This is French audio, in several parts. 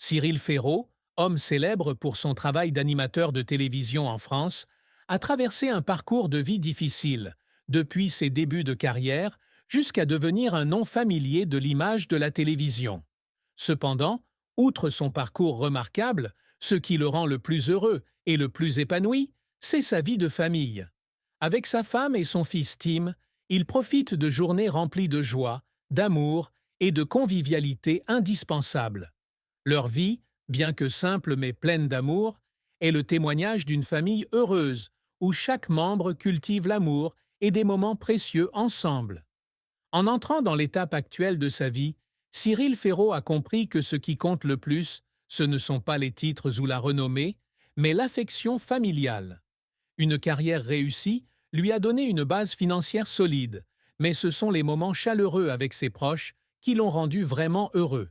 Cyril Ferraud, homme célèbre pour son travail d'animateur de télévision en France, a traversé un parcours de vie difficile, depuis ses débuts de carrière jusqu'à devenir un nom familier de l'image de la télévision. Cependant, outre son parcours remarquable, ce qui le rend le plus heureux et le plus épanoui, c'est sa vie de famille. Avec sa femme et son fils Tim, il profite de journées remplies de joie, d'amour et de convivialité indispensables. Leur vie, bien que simple mais pleine d'amour, est le témoignage d'une famille heureuse, où chaque membre cultive l'amour et des moments précieux ensemble. En entrant dans l'étape actuelle de sa vie, Cyril Ferraud a compris que ce qui compte le plus, ce ne sont pas les titres ou la renommée, mais l'affection familiale. Une carrière réussie lui a donné une base financière solide, mais ce sont les moments chaleureux avec ses proches qui l'ont rendu vraiment heureux.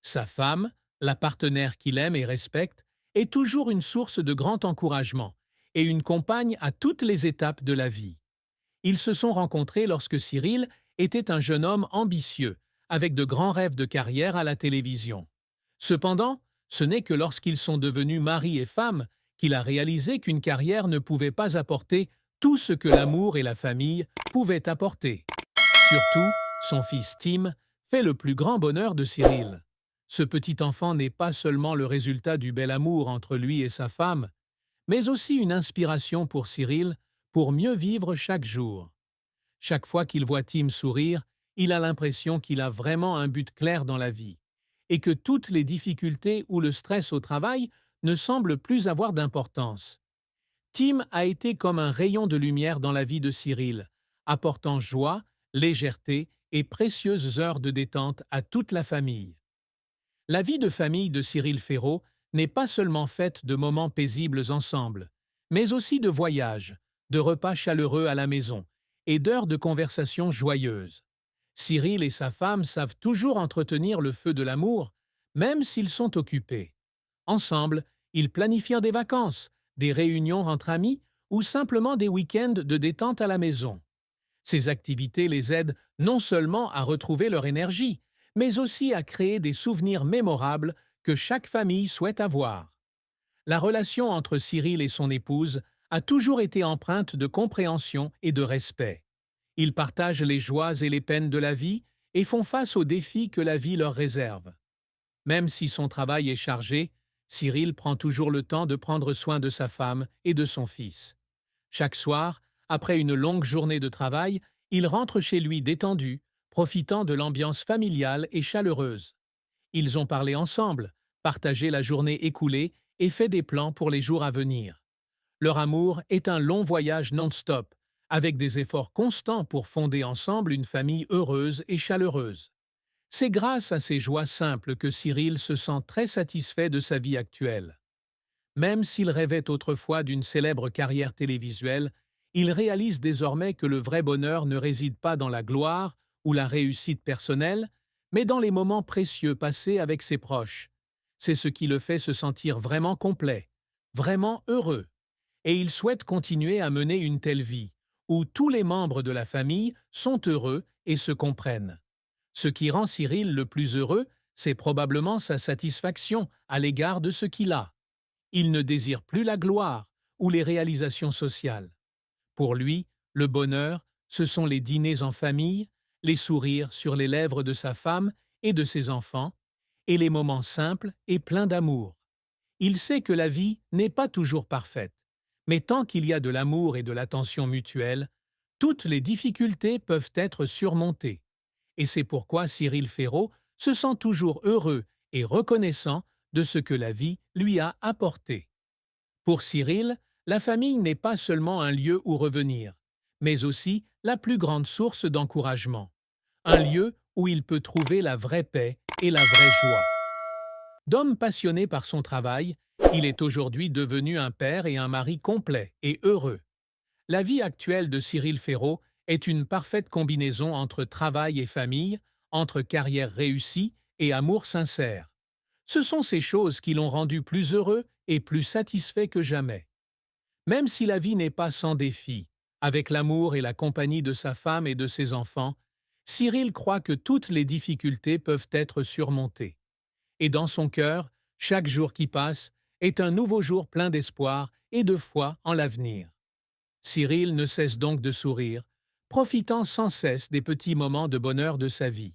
Sa femme, la partenaire qu'il aime et respecte, est toujours une source de grand encouragement et une compagne à toutes les étapes de la vie. Ils se sont rencontrés lorsque Cyril était un jeune homme ambitieux, avec de grands rêves de carrière à la télévision. Cependant, ce n'est que lorsqu'ils sont devenus mari et femme qu'il a réalisé qu'une carrière ne pouvait pas apporter tout ce que l'amour et la famille pouvaient apporter. Surtout, son fils Tim fait le plus grand bonheur de Cyril. Ce petit enfant n'est pas seulement le résultat du bel amour entre lui et sa femme, mais aussi une inspiration pour Cyril pour mieux vivre chaque jour. Chaque fois qu'il voit Tim sourire, il a l'impression qu'il a vraiment un but clair dans la vie, et que toutes les difficultés ou le stress au travail ne semblent plus avoir d'importance. Tim a été comme un rayon de lumière dans la vie de Cyril, apportant joie, légèreté et précieuses heures de détente à toute la famille. La vie de famille de Cyril Ferraud n'est pas seulement faite de moments paisibles ensemble, mais aussi de voyages, de repas chaleureux à la maison et d'heures de conversation joyeuses. Cyril et sa femme savent toujours entretenir le feu de l'amour, même s'ils sont occupés. Ensemble, ils planifient des vacances, des réunions entre amis ou simplement des week-ends de détente à la maison. Ces activités les aident non seulement à retrouver leur énergie, mais aussi à créer des souvenirs mémorables que chaque famille souhaite avoir. La relation entre Cyril et son épouse a toujours été empreinte de compréhension et de respect. Ils partagent les joies et les peines de la vie et font face aux défis que la vie leur réserve. Même si son travail est chargé, Cyril prend toujours le temps de prendre soin de sa femme et de son fils. Chaque soir, après une longue journée de travail, il rentre chez lui détendu, profitant de l'ambiance familiale et chaleureuse. Ils ont parlé ensemble, partagé la journée écoulée et fait des plans pour les jours à venir. Leur amour est un long voyage non-stop, avec des efforts constants pour fonder ensemble une famille heureuse et chaleureuse. C'est grâce à ces joies simples que Cyril se sent très satisfait de sa vie actuelle. Même s'il rêvait autrefois d'une célèbre carrière télévisuelle, il réalise désormais que le vrai bonheur ne réside pas dans la gloire ou la réussite personnelle, mais dans les moments précieux passés avec ses proches. C'est ce qui le fait se sentir vraiment complet, vraiment heureux. Et il souhaite continuer à mener une telle vie, où tous les membres de la famille sont heureux et se comprennent. Ce qui rend Cyril le plus heureux, c'est probablement sa satisfaction à l'égard de ce qu'il a. Il ne désire plus la gloire ou les réalisations sociales. Pour lui, le bonheur, ce sont les dîners en famille, les sourires sur les lèvres de sa femme et de ses enfants, et les moments simples et pleins d'amour. Il sait que la vie n'est pas toujours parfaite, mais tant qu'il y a de l'amour et de l'attention mutuelle, toutes les difficultés peuvent être surmontées. Et c'est pourquoi Cyril Ferraud se sent toujours heureux et reconnaissant de ce que la vie lui a apporté. Pour Cyril, la famille n'est pas seulement un lieu où revenir, mais aussi la plus grande source d'encouragement. Un lieu où il peut trouver la vraie paix et la vraie joie. D'homme passionné par son travail, il est aujourd'hui devenu un père et un mari complet et heureux. La vie actuelle de Cyril Ferraud est une parfaite combinaison entre travail et famille, entre carrière réussie et amour sincère. Ce sont ces choses qui l'ont rendu plus heureux et plus satisfait que jamais. Même si la vie n'est pas sans défis, avec l'amour et la compagnie de sa femme et de ses enfants, Cyril croit que toutes les difficultés peuvent être surmontées. Et dans son cœur, Chaque jour qui passe est un nouveau jour plein d'espoir et de foi en l'avenir. Cyril ne cesse donc de sourire, profitant sans cesse des petits moments de bonheur de sa vie.